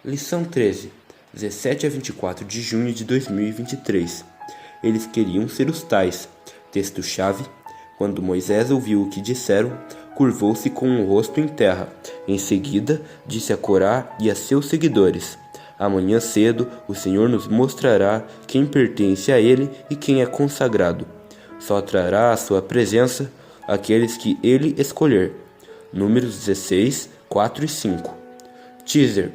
Lição 13, 17 a 24 de junho de 2023. Eles queriam ser os tais. Texto-chave: quando Moisés ouviu o que disseram, curvou-se com o rosto em terra. Em seguida, disse a Corá e a seus seguidores: amanhã cedo o Senhor nos mostrará quem pertence a Ele e quem é consagrado. Só trará à sua presença aqueles que Ele escolher. Números 16, 4 e 5. Teaser.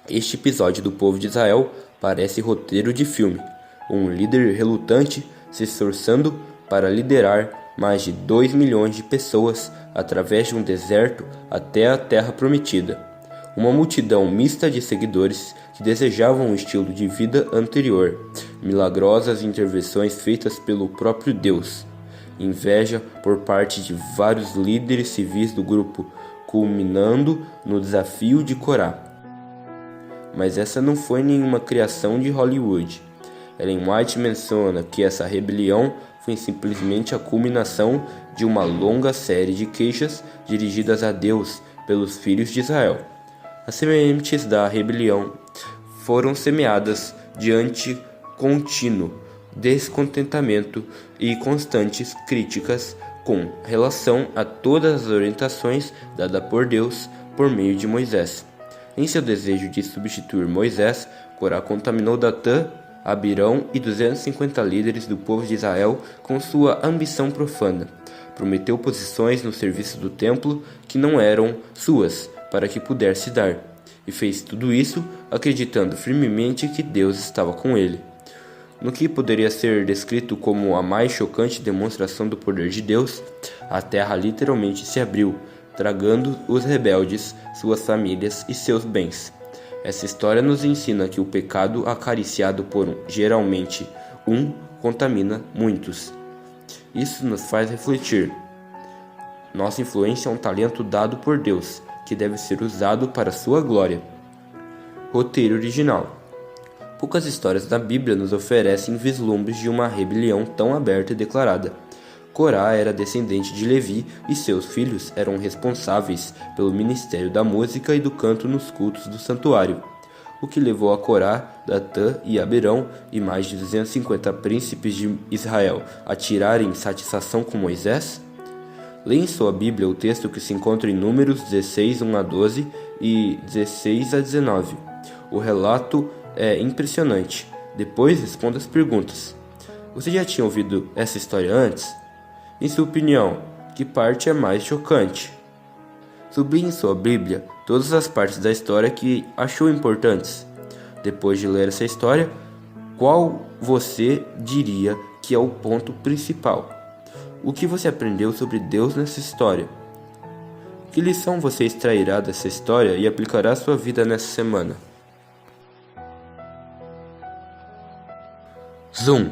Este episódio do povo de Israel parece roteiro de filme. Um líder relutante se esforçando para liderar mais de 2 milhões de pessoas através de um deserto até a terra prometida. Uma multidão mista de seguidores que desejavam um estilo de vida anterior, milagrosas intervenções feitas pelo próprio Deus, inveja por parte de vários líderes civis do grupo, culminando no desafio de Corá. Mas essa não foi nenhuma criação de Hollywood. Ellen White menciona que essa rebelião foi simplesmente a culminação de uma longa série de queixas dirigidas a Deus pelos filhos de Israel. As sementes da rebelião foram semeadas diante contínuo descontentamento e constantes críticas com relação a todas as orientações dadas por Deus por meio de Moisés. Em seu desejo de substituir Moisés, Corá contaminou Datã, Abirão e 250 líderes do povo de Israel com sua ambição profana. Prometeu posições no serviço do templo que não eram suas, para que pudesse dar, e fez tudo isso acreditando firmemente que Deus estava com ele. No que poderia ser descrito como a mais chocante demonstração do poder de Deus, a terra literalmente se abriu, tragando os rebeldes, suas famílias e seus bens. Essa história nos ensina que o pecado acariciado por geralmente contamina muitos. Isso nos faz refletir. Nossa influência é um talento dado por Deus, que deve ser usado para sua glória. Roteiro original. Poucas histórias da Bíblia nos oferecem vislumbres de uma rebelião tão aberta e declarada. Corá era descendente de Levi e seus filhos eram responsáveis pelo ministério da música e do canto nos cultos do santuário, o que levou a Corá, Datã e Abirão e mais de 250 príncipes de Israel a tirarem satisfação com Moisés? Leia em sua Bíblia o texto que se encontra em Números 16, 1 a 12 e 16 a 19. O relato é impressionante. Depois responda as perguntas. Você já tinha ouvido essa história antes? Em sua opinião, que parte é mais chocante? Sublinhe em sua Bíblia todas as partes da história que achou importantes. Depois de ler essa história, qual você diria que é o ponto principal? O que você aprendeu sobre Deus nessa história? Que lição você extrairá dessa história e aplicará à sua vida nessa semana? Zoom.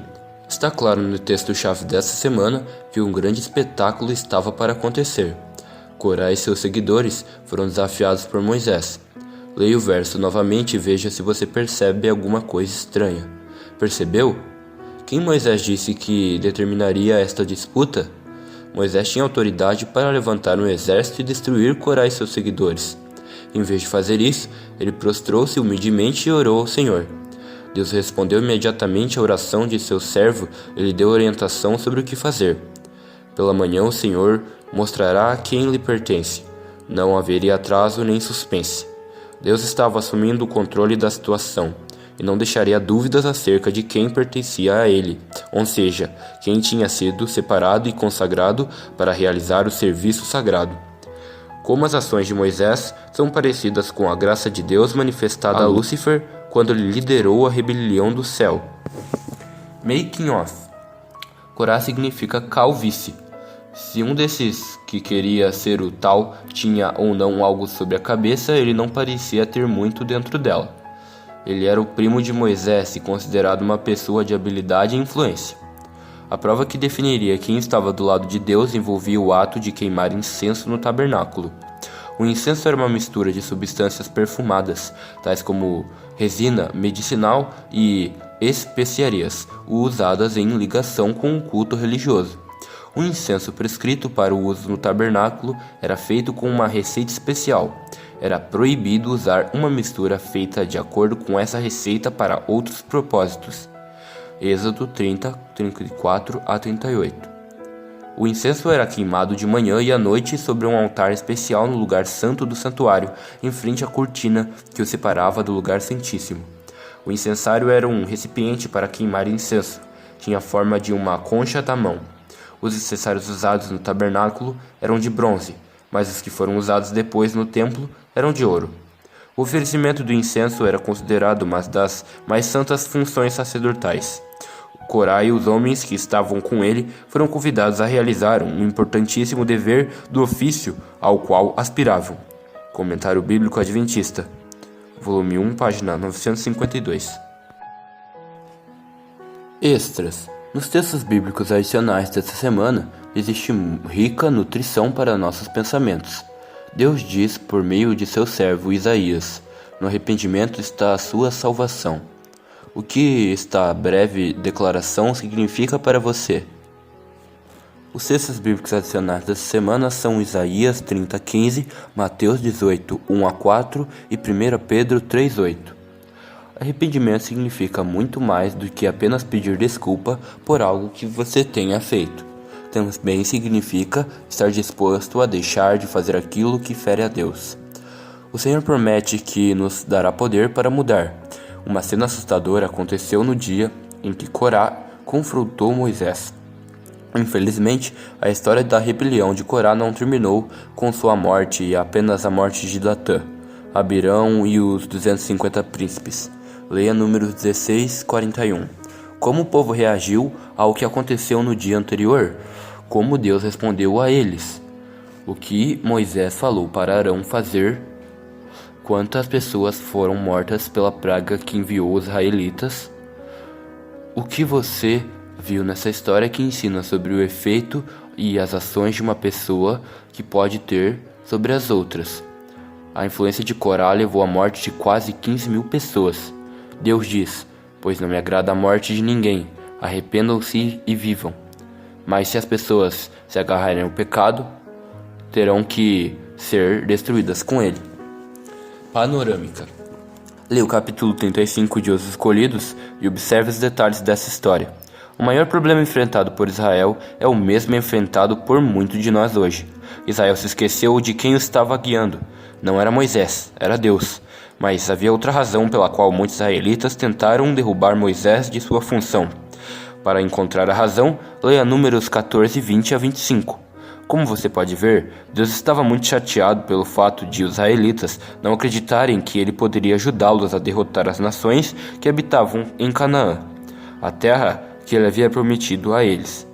Está claro no texto-chave dessa semana que um grande espetáculo estava para acontecer. Corá e seus seguidores foram desafiados por Moisés. Leia o verso novamente e veja se você percebe alguma coisa estranha. Percebeu? Quem Moisés disse que determinaria esta disputa? Moisés tinha autoridade para levantar um exército e destruir Corá e seus seguidores. Em vez de fazer isso, ele prostrou-se humildemente e orou ao Senhor. Deus respondeu imediatamente à oração de seu servo e lhe deu orientação sobre o que fazer. Pela manhã o Senhor mostrará a quem lhe pertence. Não haveria atraso nem suspense. Deus estava assumindo o controle da situação e não deixaria dúvidas acerca de quem pertencia a ele, ou seja, quem tinha sido separado e consagrado para realizar o serviço sagrado. Como as ações de Moisés são parecidas com a graça de Deus manifestada a Lúcifer quando ele liderou a rebelião do céu. Making off. Corá significa calvície. Se um desses que queria ser o tal tinha ou não algo sobre a cabeça, ele não parecia ter muito dentro dela. Ele era o primo de Moisés e considerado uma pessoa de habilidade e influência. A prova que definiria quem estava do lado de Deus envolvia o ato de queimar incenso no tabernáculo. O incenso era uma mistura de substâncias perfumadas, tais como resina medicinal e especiarias, usadas em ligação com um culto religioso. O incenso prescrito para o uso no tabernáculo era feito com uma receita especial. Era proibido usar uma mistura feita de acordo com essa receita para outros propósitos. Êxodo 30, 34 a 38. O incenso era queimado de manhã e à noite sobre um altar especial no lugar santo do santuário, em frente à cortina que o separava do lugar santíssimo. O incensário era um recipiente para queimar incenso. Tinha a forma de uma concha da mão. Os incensários usados no tabernáculo eram de bronze, mas os que foram usados depois no templo eram de ouro. O oferecimento do incenso era considerado uma das mais santas funções sacerdotais. Corá e os homens que estavam com ele foram convidados a realizar um importantíssimo dever do ofício ao qual aspiravam. Comentário Bíblico Adventista, volume 1, página 952. Extras. Nos textos bíblicos adicionais desta semana, existe rica nutrição para nossos pensamentos. Deus diz por meio de seu servo Isaías: no arrependimento está a sua salvação. O que esta breve declaração significa para você? Os textos bíblicos adicionais desta semana são Isaías 30:15, Mateus 18, 1 a 4 e 1 Pedro 3:8. Arrependimento significa muito mais do que apenas pedir desculpa por algo que você tenha feito. Também significa estar disposto a deixar de fazer aquilo que fere a Deus. O Senhor promete que nos dará poder para mudar. Uma cena assustadora aconteceu no dia em que Corá confrontou Moisés. Infelizmente, a história da rebelião de Corá não terminou com sua morte e apenas a morte de Datã, Abirão e os 250 príncipes. Leia Números 16:41. Como o povo reagiu ao que aconteceu no dia anterior? Como Deus respondeu a eles? O que Moisés falou para Arão fazer? Quantas pessoas foram mortas pela praga que enviou os israelitas? O que você viu nessa história que ensina sobre o efeito e as ações de uma pessoa que pode ter sobre as outras? A influência de Corá levou à morte de quase 15 mil pessoas. Deus diz: pois não me agrada a morte de ninguém, arrependam-se e vivam. Mas se as pessoas se agarrarem ao pecado, terão que ser destruídas com ele. Panorâmica. Leia o capítulo 35 de Os Escolhidos e observe os detalhes dessa história. O maior problema enfrentado por Israel é o mesmo enfrentado por muitos de nós hoje. Israel se esqueceu de quem o estava guiando. Não era Moisés, era Deus. Mas havia outra razão pela qual muitos israelitas tentaram derrubar Moisés de sua função. Para encontrar a razão, leia Números 14, 20 a 25. Como você pode ver, Deus estava muito chateado pelo fato de os israelitas não acreditarem que ele poderia ajudá-los a derrotar as nações que habitavam em Canaã, a terra que ele havia prometido a eles.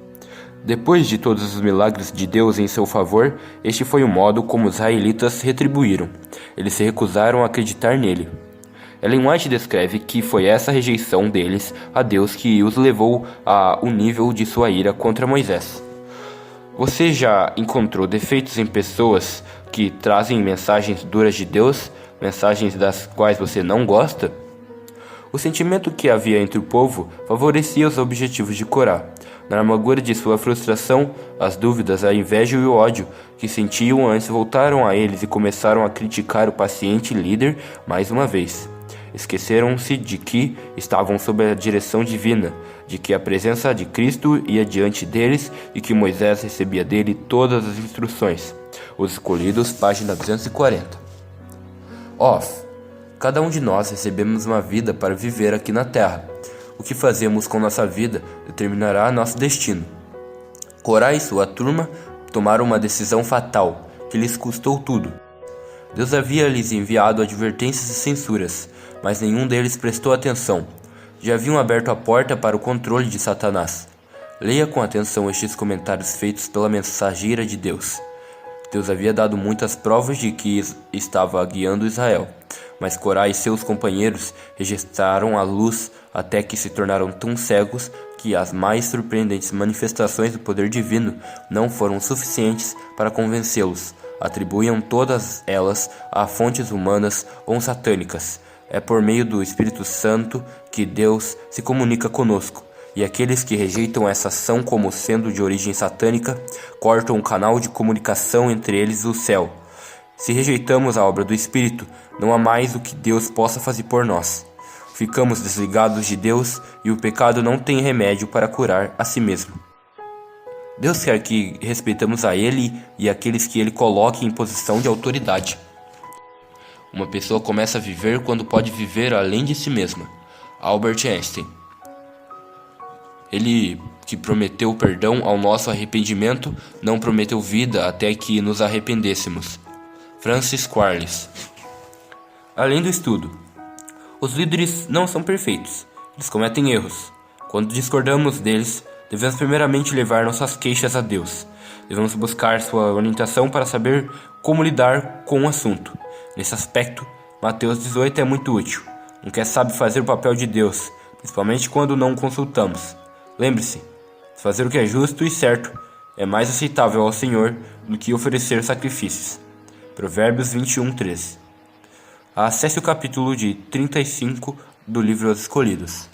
Depois de todos os milagres de Deus em seu favor, este foi o modo como os israelitas retribuíram. Eles se recusaram a acreditar nele. Ellen White descreve que foi essa rejeição deles a Deus que os levou ao nível de sua ira contra Moisés. Você já encontrou defeitos em pessoas que trazem mensagens duras de Deus, mensagens das quais você não gosta? O sentimento que havia entre o povo favorecia os objetivos de Corá. Na amargura de sua frustração, as dúvidas, a inveja e o ódio que sentiam antes voltaram a eles e começaram a criticar o paciente líder mais uma vez. Esqueceram-se de que estavam sob a direção divina, de que a presença de Cristo ia diante deles e que Moisés recebia dele todas as instruções. Os Escolhidos, página 240. Off. Cada um de nós recebemos uma vida para viver aqui na Terra. O que fazemos com nossa vida determinará nosso destino. Corá e sua turma tomaram uma decisão fatal, que lhes custou tudo. Deus havia lhes enviado advertências e censuras, mas nenhum deles prestou atenção. Já haviam aberto a porta para o controle de Satanás. Leia com atenção estes comentários feitos pela mensageira de Deus. Deus havia dado muitas provas de que estava guiando Israel, mas Corá e seus companheiros rejeitaram a luz até que se tornaram tão cegos que as mais surpreendentes manifestações do poder divino não foram suficientes para convencê-los. Atribuíam todas elas a fontes humanas ou satânicas. É por meio do Espírito Santo que Deus se comunica conosco, e aqueles que rejeitam essa ação como sendo de origem satânica cortam o canal de comunicação entre eles e o céu. Se rejeitamos a obra do Espírito, não há mais o que Deus possa fazer por nós. Ficamos desligados de Deus e o pecado não tem remédio para curar a si mesmo. Deus quer que respeitemos a Ele e aqueles que Ele coloque em posição de autoridade. Uma pessoa começa a viver quando pode viver além de si mesma. Albert Einstein. Ele que prometeu perdão ao nosso arrependimento, não prometeu vida até que nos arrependêssemos. Francis Quarles. Além do estudo, os líderes não são perfeitos. Eles cometem erros. Quando discordamos deles, devemos primeiramente levar nossas queixas a Deus. Devemos buscar sua orientação para saber como lidar com o assunto. Nesse aspecto, Mateus 18 é muito útil. Um que sabe fazer o papel de Deus, principalmente quando não consultamos. Lembre-se, fazer o que é justo e certo é mais aceitável ao Senhor do que oferecer sacrifícios. Provérbios 21:13. Acesse o capítulo de 35 do livro Os Escolhidos.